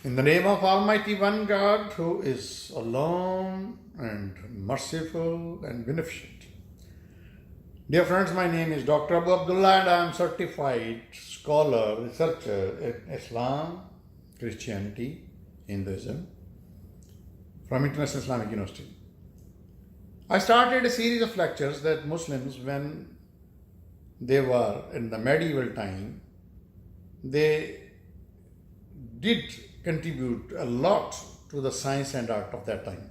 In the name of Almighty One God, who is alone and merciful and beneficent. Dear friends, my name is Dr. Abu Abdullah and I am certified scholar, researcher in Islam, Christianity, Hinduism from International Islamic University. I started a series of lectures that Muslims, when they were in the medieval time, they did contribute a lot to the science and art of that time.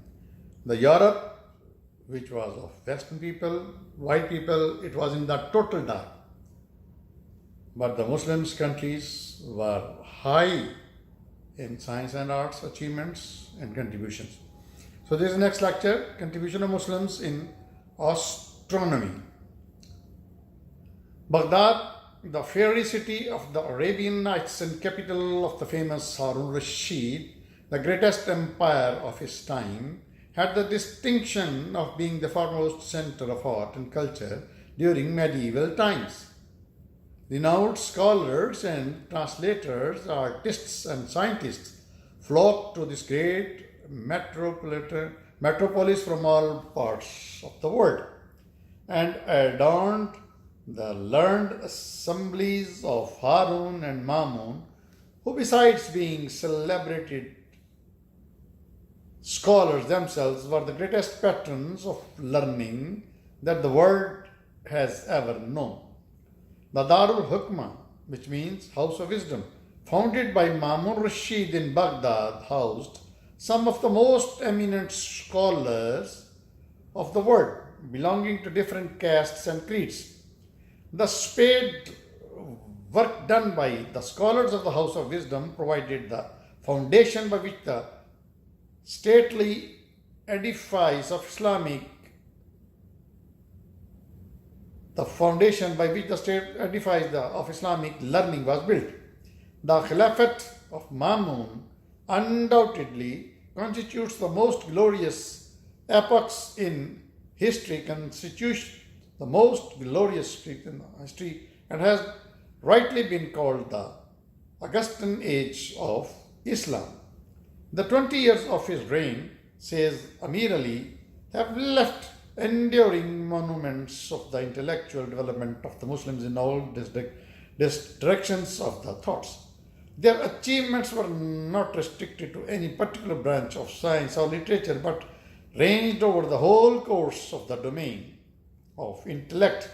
The Europe, which was of Western people, white people, it was in the total dark. But the Muslims countries were high in science and arts achievements and contributions. So this is the next lecture, contribution of Muslims in astronomy. Baghdad, the fairy city of the Arabian Nights and capital of the famous Harun Rashid, the greatest empire of his time, had the distinction of being the foremost center of art and culture during medieval times. Renowned scholars and translators, artists and scientists flocked to this great metropolis from all parts of the world and adorned the learned assemblies of Harun and Mamun, who besides being celebrated scholars themselves were the greatest patrons of learning that the world has ever known. The Darul Hukmah, which means House of Wisdom, founded by Mamun Rashid in Baghdad, housed some of the most eminent scholars of the world, belonging to different castes and creeds. The spade work done by the scholars of the House of Wisdom provided the foundation by which the stately edifice of Islamic learning was built. The Khilafat of Mamun undoubtedly constitutes the most glorious epochs in history, and has rightly been called the Augustan age of Islam. The 20 years of his reign, says Amir Ali, have left enduring monuments of the intellectual development of the Muslims in all directions of the thoughts. Their achievements were not restricted to any particular branch of science or literature, but ranged over the whole course of the domain of intellect.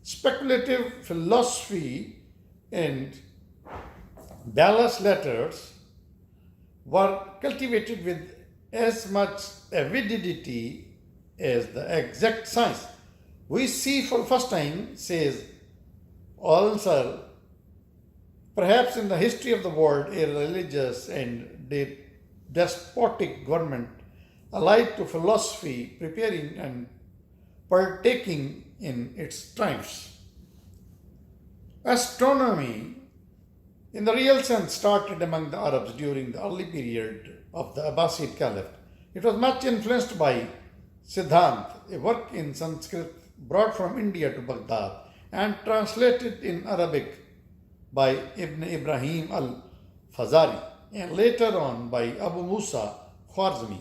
Speculative philosophy and ballast letters were cultivated with as much avidity as the exact science. We see for the first time, says Al-Ansar, perhaps in the history of the world, a religious and despotic government allied to philosophy, preparing and partaking in its triumphs. Astronomy, in the real sense, started among the Arabs during the early period of the Abbasid Caliphate. It was much influenced by Siddhant, a work in Sanskrit brought from India to Baghdad and translated in Arabic by Ibn Ibrahim al-Fazari and later on by Abu Musa Khwarizmi.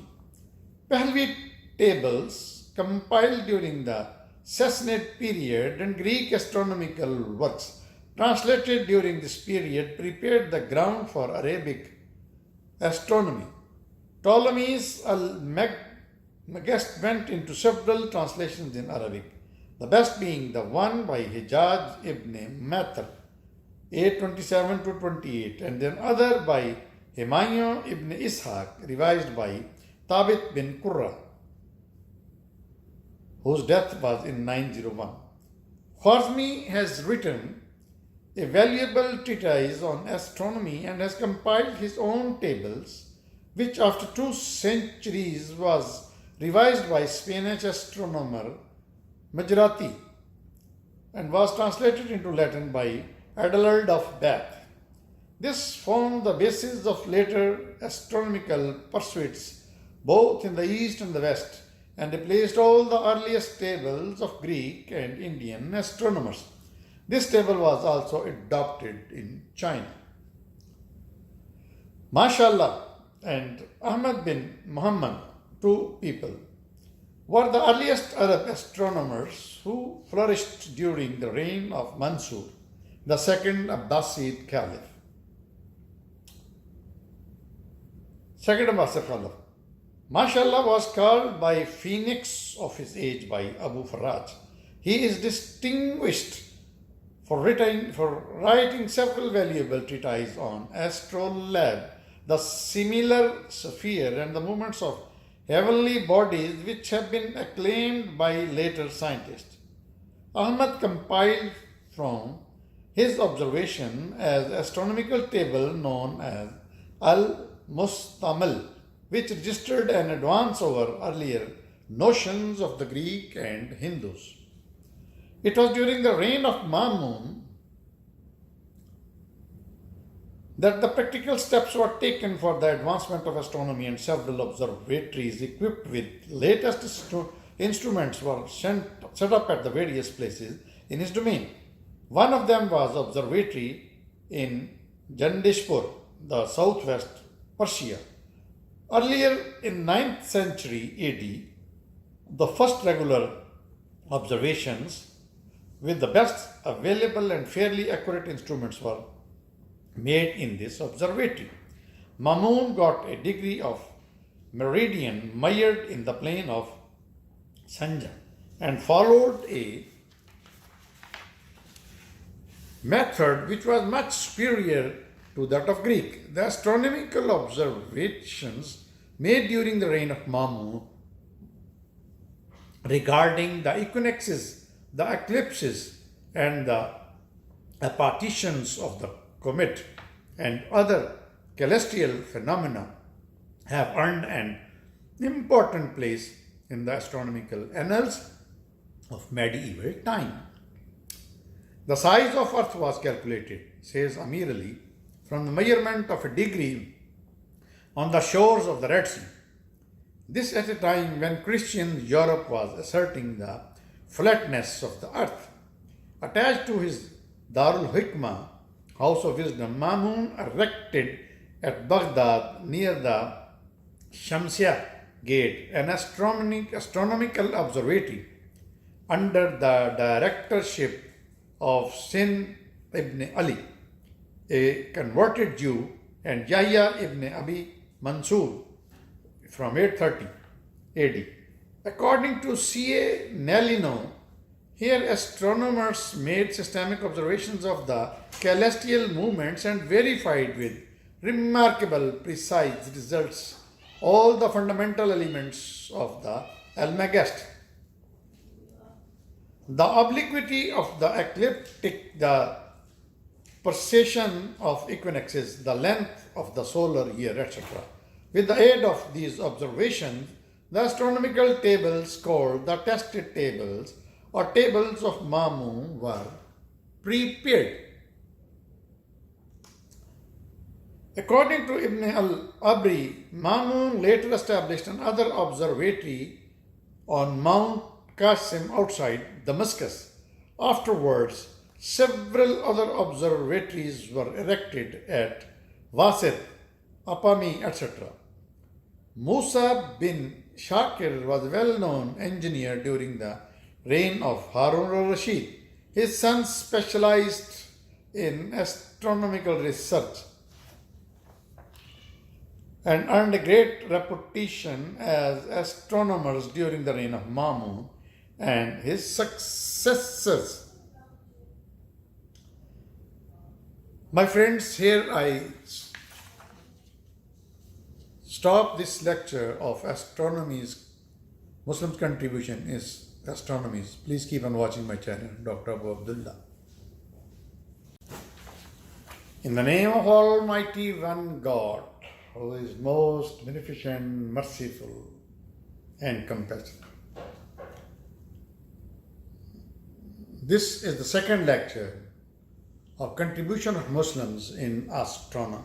Pahlavi tables compiled during the Sassanid period and Greek astronomical works translated during this period prepared the ground for Arabic astronomy. Ptolemy's Al-Magest went into several translations in Arabic, the best being the one by Hijaz ibn Matar, 827 to 28, and then other by Humayun ibn Ishaq, revised by Thabit bin Qurra, whose death was in 901. Khwarizmi has written a valuable treatise on astronomy and has compiled his own tables, which after 2 centuries was revised by Spanish astronomer Majorati and was translated into Latin by Adelaide of Bath. This formed the basis of later astronomical pursuits both in the East and the West, and replaced all the earliest tables of Greek and Indian astronomers. This table was also adopted in China. Mashallah and Ahmad bin Muhammad, two people, were the earliest Arab astronomers who flourished during the reign of Mansur, the second Abbasid Caliph. Second Abbasid Caliph. Mashallah was called by Phoenix of his age by Abu Faraj. He is distinguished for writing several valuable treatises on astrolabe, the similar sphere and the movements of heavenly bodies which have been acclaimed by later scientists. Ahmad compiled from his observation as astronomical table known as Al-Mustamal, which registered an advance over earlier notions of the Greek and Hindus. It was during the reign of Mamun that the practical steps were taken for the advancement of astronomy, and several observatories equipped with latest instruments were set up at the various places in his domain. One of them was observatory in Jandishpur, the southwest Persia. Earlier in 9th century AD, the first regular observations with the best available and fairly accurate instruments were made in this observatory. Mamun got a degree of meridian measured in the plane of Sanja and followed a method which was much superior to that of Greek. The astronomical observations made during the reign of Mamun regarding the equinoxes, the eclipses, and the apparitions of the comet and other celestial phenomena have earned an important place in the astronomical annals of medieval time. The size of Earth was calculated, says Amir Ali, from the measurement of a degree on the shores of the Red Sea. This at a time when Christian Europe was asserting the flatness of the earth. Attached to his Darul Hikmah, House of Wisdom, Mamun erected at Baghdad near the Shamsia Gate an astronomical observatory under the directorship of Sin ibn Ali, a converted Jew, and Yahya ibn Abi Mansur from 830 AD. According to C.A. Nellino, here astronomers made systemic observations of the celestial movements and verified with remarkable precise results all the fundamental elements of the Almagest. The obliquity of the ecliptic, the precession of equinoxes, the length of the solar year, etc. With the aid of these observations, the astronomical tables called the tested tables or tables of Mamun were prepared. According to Ibn al-Abri, Mamun later established another observatory on Mount Qasim outside Damascus. Afterwards, several other observatories were erected at Wasit, Apami, etc. Musa bin Shakir was a well-known engineer during the reign of Harun al-Rashid. His sons specialized in astronomical research and earned a great reputation as astronomers during the reign of Mamun and his successors. My friends, here I stop this lecture of astronomy's Muslim's contribution is astronomy's. Please keep on watching my channel, Dr. Abu Abdullah. In the name of Almighty One God, who is most beneficent, merciful, and compassionate. This is the second lecture of contribution of Muslims in astronomy.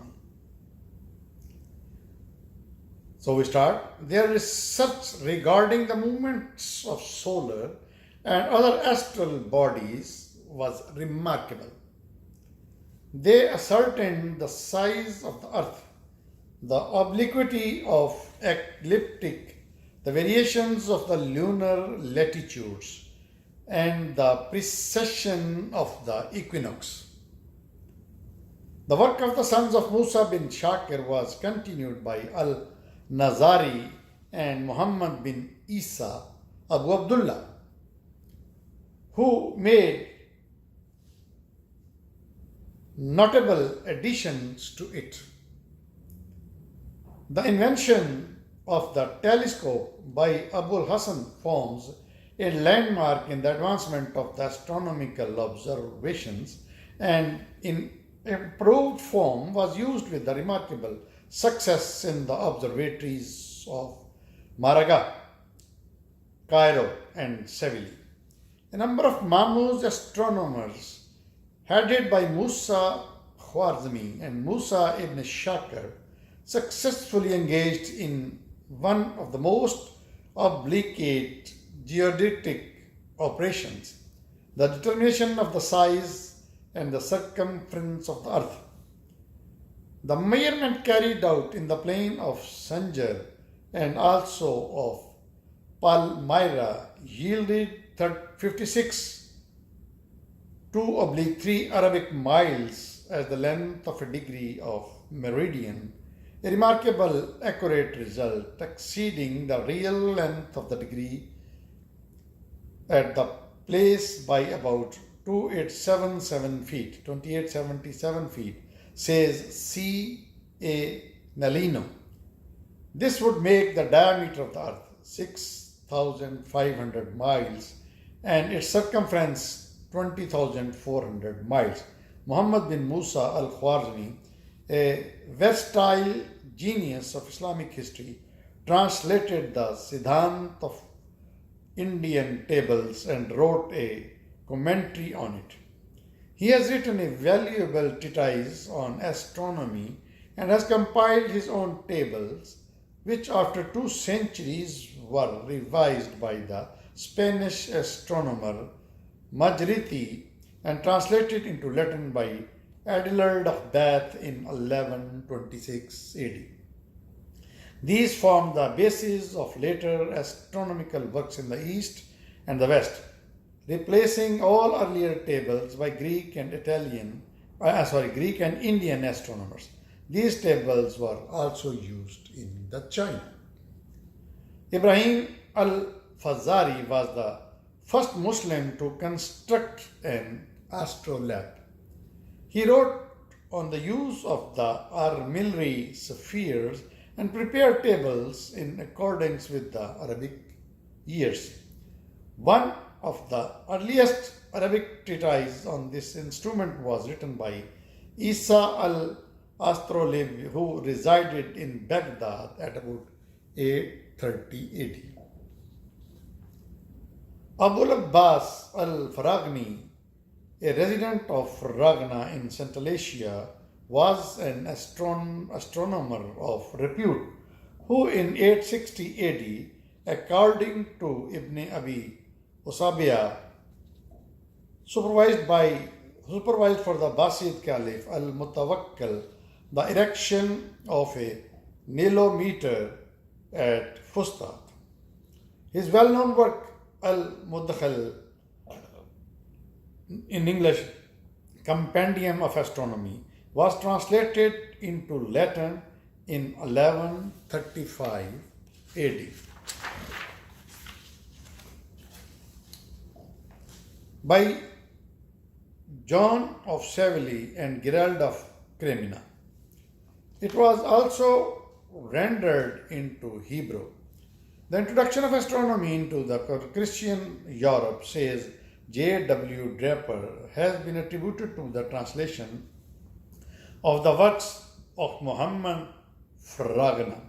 So we start. Their research regarding the movements of solar and other astral bodies was remarkable. They ascertained the size of the earth, the obliquity of ecliptic, the variations of the lunar latitudes, and the precession of the equinox. The work of the sons of Musa bin Shakir was continued by Al-Nazari and Muhammad bin Isa Abu Abdullah, who made notable additions to it. The invention of the telescope by Abul Hasan forms a landmark in the advancement of the astronomical observations, and in improved form was used with the remarkable success in the observatories of Malaga, Cairo, and Seville. A number of Mamluk astronomers, headed by Musa Khwarizmi and Musa ibn Shakir, successfully engaged in one of the most obligate geodetic operations, the determination of the size and the circumference of the earth. The measurement carried out in the plain of Sanjar and also of Palmyra yielded 56 2/3 Arabic miles as the length of a degree of meridian, a remarkable accurate result exceeding the real length of the degree at the place by about 2877 feet, says C. A. Nalino. This would make the diameter of the earth 6,500 miles and its circumference 20,400 miles. Muhammad bin Musa al-Khwarizmi, a versatile genius of Islamic history, translated the Siddhant of Indian tables and wrote a commentary on it. He has written a valuable treatise on astronomy and has compiled his own tables, which after 2 centuries were revised by the Spanish astronomer Majriti and translated into Latin by Adelard of Bath in 1126 AD. These formed the basis of later astronomical works in the East and the West, replacing all earlier tables by Greek and Indian astronomers. These tables were also used in the China. Ibrahim al-Fazari was the first Muslim to construct an astrolabe. He wrote on the use of the armillary spheres and prepared tables in accordance with the Arabic years. One of the earliest Arabic treatises on this instrument was written by Isa al-Astrolabe, who resided in Baghdad at about 830 AD. Abul Abbas al-Faragni, a resident of Faragna in Central Asia, was an astronomer of repute who in 860 AD, according to Ibn Abi Usabiya, supervised for the Abbasid Caliph al-Mutawakkil the erection of a nilometer at Fustat. His well-known work Al-Muddakhal, in English Compendium of Astronomy, was translated into Latin in 1135 AD. by John of Seville and Gerald of Cremona. It was also rendered into Hebrew. The introduction of astronomy into the Christian Europe, says J. W. Draper, has been attributed to the translation of the works of Muhammad Fragna.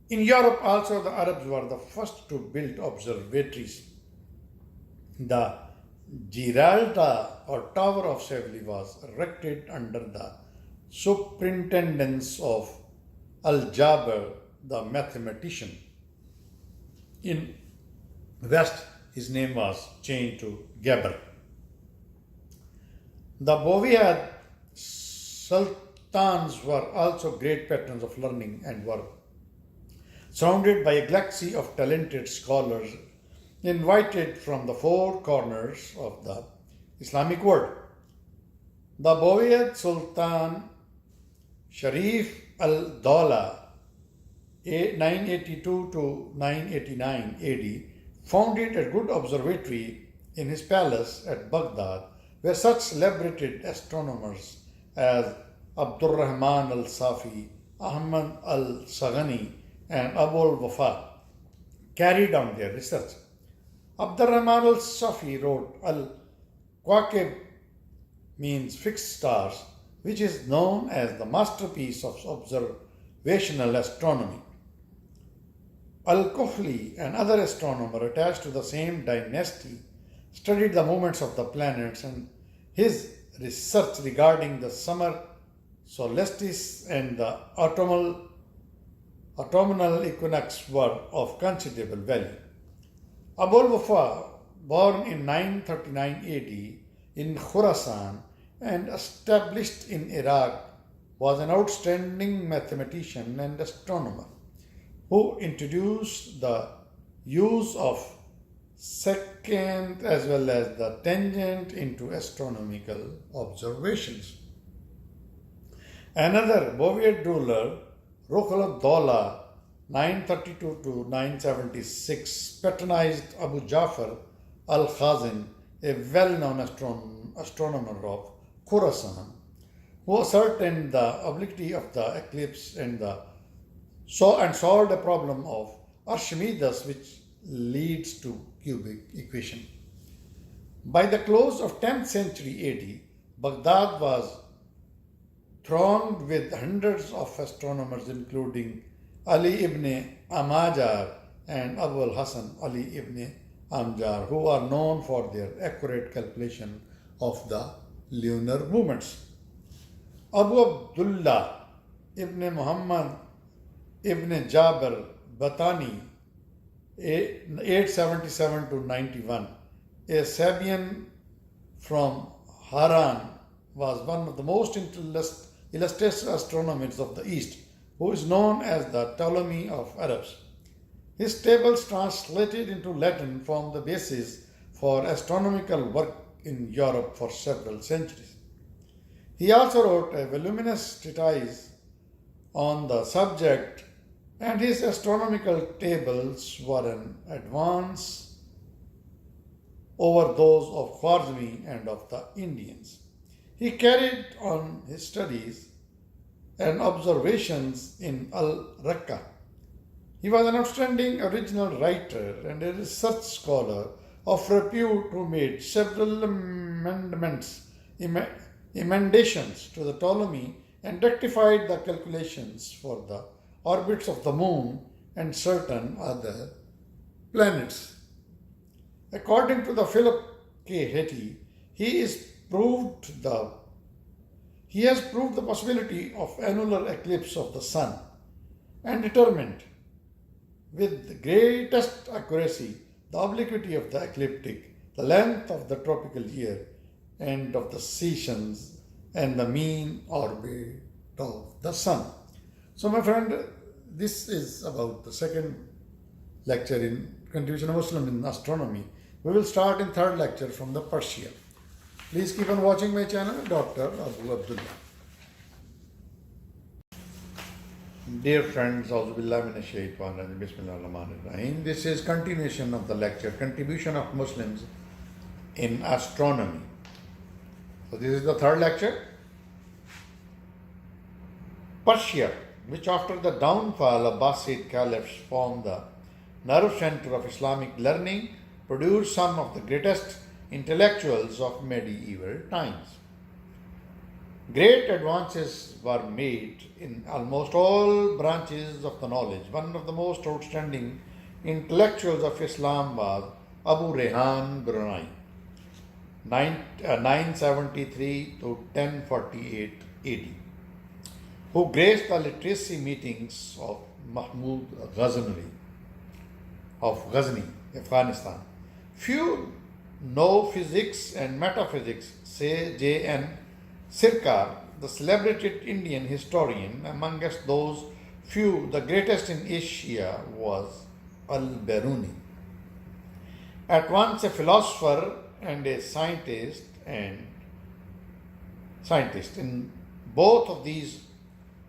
In Europe also, the Arabs were the first to build observatories. The Giralda or Tower of Seville was erected under the superintendence of Al-Jabr, the mathematician. In West, his name was changed to Geber. The Boviad Sultanate sultans were also great patrons of learning and were surrounded by a galaxy of talented scholars invited from the four corners of the Islamic world. The Buyid Sultan Sharif al-Dawla 982 to 989 AD founded a good observatory in his palace at Baghdad, where such celebrated astronomers as Abdul Rahman al-Safi, Ahmad al-Saghani, and Abu al-Wafa carried on their research. Abdul Rahman al-Safi wrote Al-Quaqib means fixed stars, which is known as the masterpiece of observational astronomy. Al-Kuhli, another astronomer attached to the same dynasty, studied the movements of the planets, and his research regarding the summer solstice and the autumnal equinox were of considerable value. Abu al-Wafa, born in 939 AD in Khurasan and established in Iraq, was an outstanding mathematician and astronomer who introduced the use of secant as well as the tangent into astronomical observations. Another Buyid ruler, Rukhul ad-Dawla 932 to 976, patronized Abu Jafar al-Khazin, a well-known astronomer of Khurasan, who ascertained the obliquity of the eclipse and solved a problem of Archimedes, which leads to cubic equation. By the close of 10th century AD, Baghdad was thronged with hundreds of astronomers, including Ali ibn Amajar and Abu al-Hasan Ali ibn Amjar, who are known for their accurate calculation of the lunar movements. Abu Abdullah ibn Muhammad ibn Jabir Batani 877 to 91, a Sabian from Haran, was one of the most illustrious astronomers of the East, who is known as the Ptolemy of Arabs. His tables translated into Latin form the basis for astronomical work in Europe for several centuries. He also wrote a voluminous treatise on the subject, and his astronomical tables were an advance over those of Khwarizmi and of the Indians. He carried on his studies and observations in Al-Raqqa. He was an outstanding original writer and a research scholar of repute who made several emendations to the Ptolemy and rectified the calculations for the orbits of the moon and certain other planets. According to the Philip K. Hetty, he has proved the possibility of annular eclipse of the sun and determined with the greatest accuracy the obliquity of the ecliptic, the length of the tropical year, and of the seasons, and the mean orbit of the sun. So, my friend, this is about the second lecture in Contribution of Muslim in Astronomy. We will start in third lecture from the Persia. Please keep on watching my channel, Dr. Abu Abdullah. Dear friends, this is continuation of the lecture, Contribution of Muslims in Astronomy. So this is the third lecture. Persia, which after the downfall of Abbasid caliphs formed the nerve center of Islamic learning, produced some of the greatest intellectuals of medieval times. Great advances were made in almost all branches of the knowledge. One of the most outstanding intellectuals of Islam was Abu Rehan Brunei, 973 to 1048 AD, who graced the literacy meetings of Mahmud Ghazni of Ghazni, Afghanistan. Few know physics and metaphysics, say J.N. Sirkar, the celebrated Indian historian, amongst those few, the greatest in Asia, was Al-Biruni. At once a philosopher and a scientist in both of these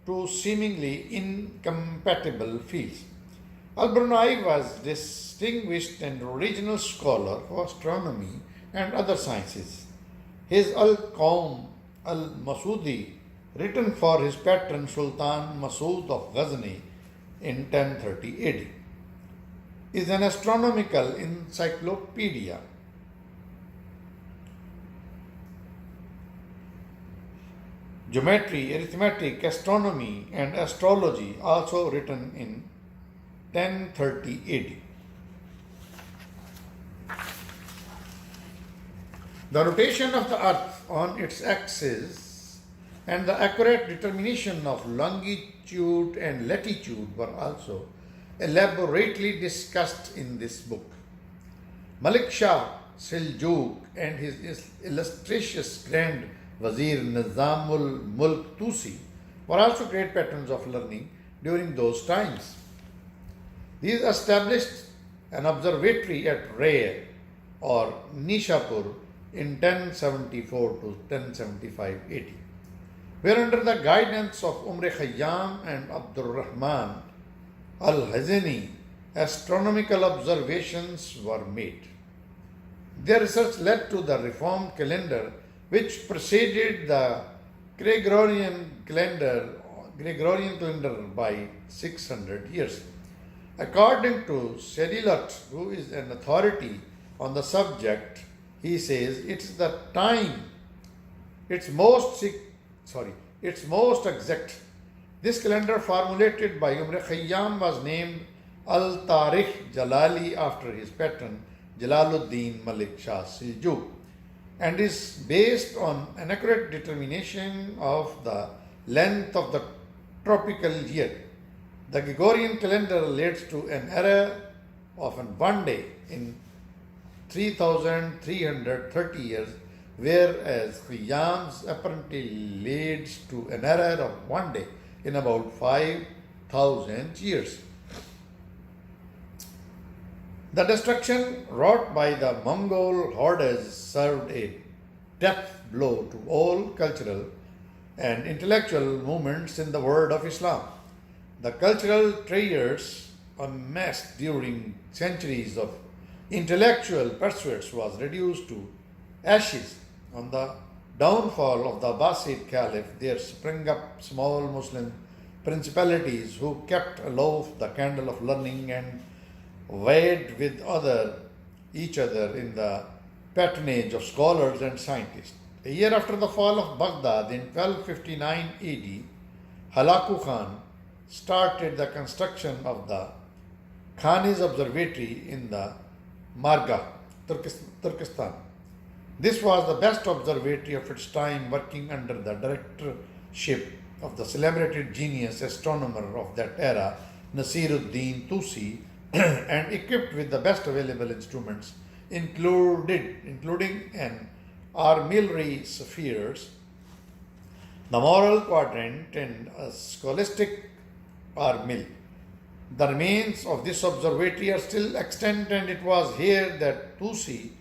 two seemingly incompatible fields. Al-Biruni was distinguished and original scholar of astronomy and other sciences. His Al-Qawm al-Masudi, written for his patron Sultan Masood of Ghazni in 1030 AD, is an astronomical encyclopedia. Geometry, arithmetic, astronomy, and astrology, also written in 1030 AD. The rotation of the earth on its axis and the accurate determination of longitude and latitude were also elaborately discussed in this book. Malik Shah Seljuk and his illustrious Grand Wazir Nizamul Mulk Tusi were also great patrons of learning during those times. These established an observatory at Ray or Nishapur in 1074 to 1075 AD, where under the guidance of Umr Khayyam and Abdul Rahman al-Hazini, astronomical observations were made. Their research led to the reformed calendar, which preceded the Gregorian calendar by 600 years. According to Sedilot, who is an authority on the subject, he says it's the time, it's most exact. This calendar, formulated by Umr Khayyam, was named Al-Tarikh Jalali after his patron Jalaluddin Malik Shah Seljuk, and is based on an accurate determination of the length of the tropical year. The Gregorian calendar leads to an error of one day in 3,330 years, whereas Khayyam's apparently leads to an error of one day in about 5,000 years. The destruction wrought by the Mongol hordes served a death blow to all cultural and intellectual movements in the world of Islam. The cultural treasures amassed during centuries of intellectual pursuits was reduced to ashes. On the downfall of the Abbasid Caliph, there sprang up small Muslim principalities who kept aloft the candle of learning and vied with each other in the patronage of scholars and scientists. A year after the fall of Baghdad in 1259 AD, Halaku Khan started the construction of the Khanis Observatory in the Marga, Turkestan. This was the best observatory of its time, working under the directorship of the celebrated genius astronomer of that era, Nasiruddin Tusi, and equipped with the best available instruments, including an armillary spheres, the moral quadrant, and a scholastic armill. The remains of this observatory are still extant, and it was here that Tusi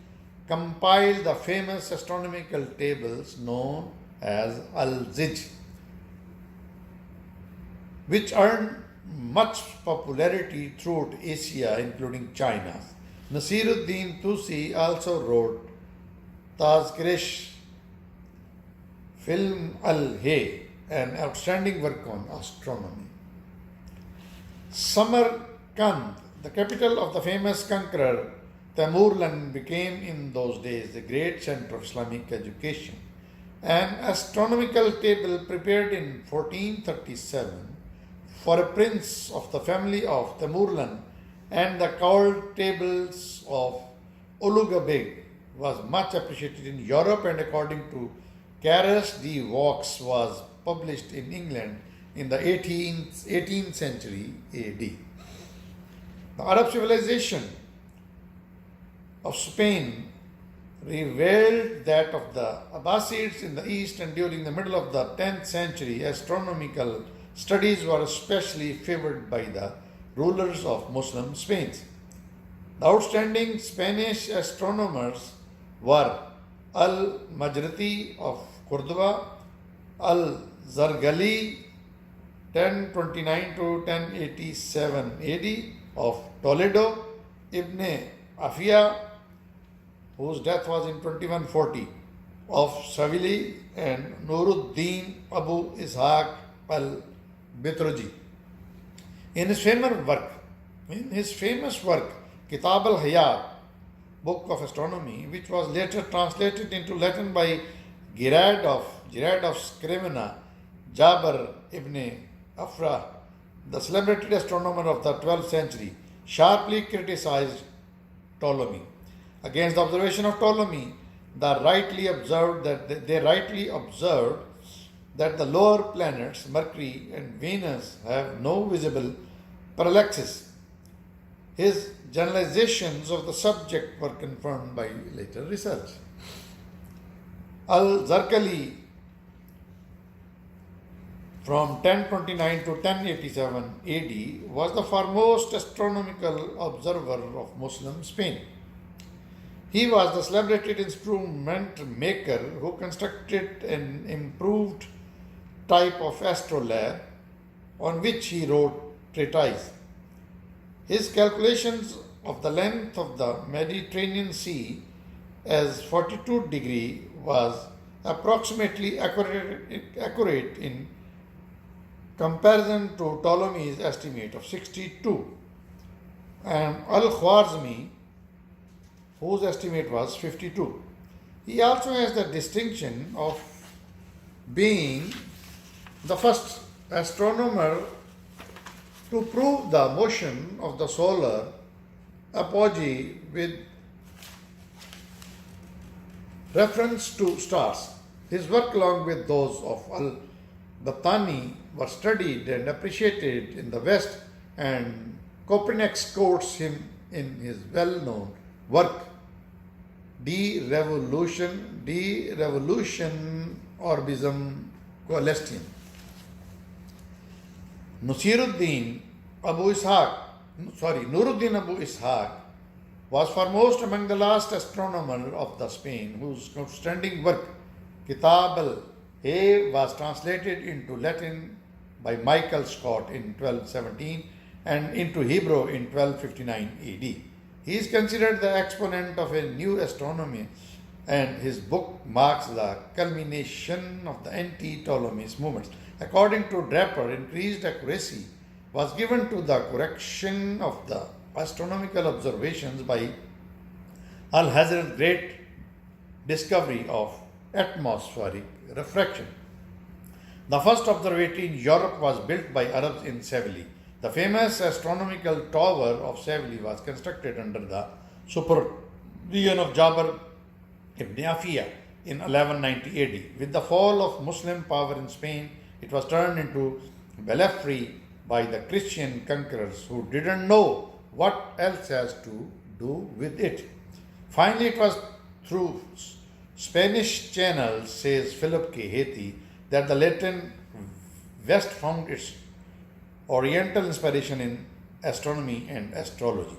compiled the famous astronomical tables known as Al-Zij, which earned much popularity throughout Asia, including China. Nasiruddin Tusi also wrote Tazkirish Film al-Hay, an outstanding work on astronomy. Samarkand, the capital of the famous conqueror Tamerlan, became in those days the great center of Islamic education. An astronomical table prepared in 1437 for a prince of the family of Tamerlan and the called tables of Ulugabeg was much appreciated in Europe, and according to Carus de Vaux was published in England in the 18th century AD. The Arab civilization of Spain revealed that of the Abbasids in the east, and during the middle of the 10th century, astronomical studies were especially favored by the rulers of Muslim Spain. The outstanding Spanish astronomers were Al-Majriti of Cordoba, Al-Zargali 1029 to 1087 AD of Toledo, Ibn Afia, whose death was in 2140, of Seville, and Nuruddin Abu Ishaq al-Bitroji. In his famous work, Kitab al-Hayat, Book of Astronomy, which was later translated into Latin by Girard of Scrivena, Jabir ibn Afra, the celebrated astronomer of the 12th century, sharply criticized Ptolemy. Against the observation of Ptolemy, they rightly observed that the lower planets, Mercury and Venus, have no visible parallaxes. His generalizations of the subject were confirmed by later research. Al-Zarqali, from 1029 to 1087 AD, was the foremost astronomical observer of Muslim Spain. He was the celebrated instrument maker who constructed an improved type of astrolabe on which he wrote treatise. His calculations of the length of the Mediterranean Sea as 42 degrees was approximately accurate in comparison to Ptolemy's estimate of 62, and Al-Khwarizmi, whose estimate was 52. He also has the distinction of being the first astronomer to prove the motion of the solar apogee with reference to stars. His work, along with those of Al-Battani, were studied and appreciated in the West, and Copernicus quotes him in his well-known work De Revolution Orbisum Coelestium. Nuruddin Abu Ishaq was foremost among the last astronomers of the Spain, whose outstanding work Kitab al-Hay was translated into Latin by Michael Scott in 1217 and into Hebrew in 1259 AD. He is considered the exponent of a new astronomy, and his book marks the culmination of the anti-Ptolemist movements. According to Draper, increased accuracy was given to the correction of the astronomical observations by Alhazen's great discovery of atmospheric refraction. The first observatory in Europe was built by Arabs in Seville. The famous astronomical tower of Seville was constructed under the supervision of Jabir ibn Afia in 1190 AD. With the fall of Muslim power in Spain, it was turned into belfry by the Christian conquerors who didn't know what else has to do with it. Finally, it was through Spanish channels, says Philip K. Hathi, that the Latin West found its Oriental inspiration in astronomy and astrology.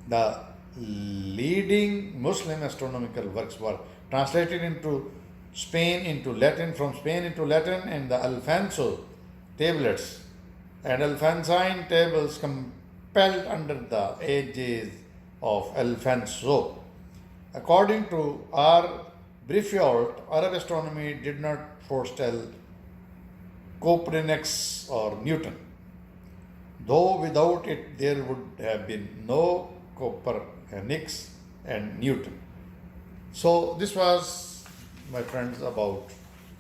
The leading Muslim astronomical works were translated into Spain into Latin, and the Alfonso tablets and Alphonsine tables compiled under the aegis of Alfonso. According to R. Briffault, Arab astronomy did not foretell Copernicus or Newton, though without it there would have been no Copernicus and Newton. So this was, my friends, about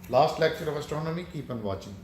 last lecture of astronomy. Keep on watching.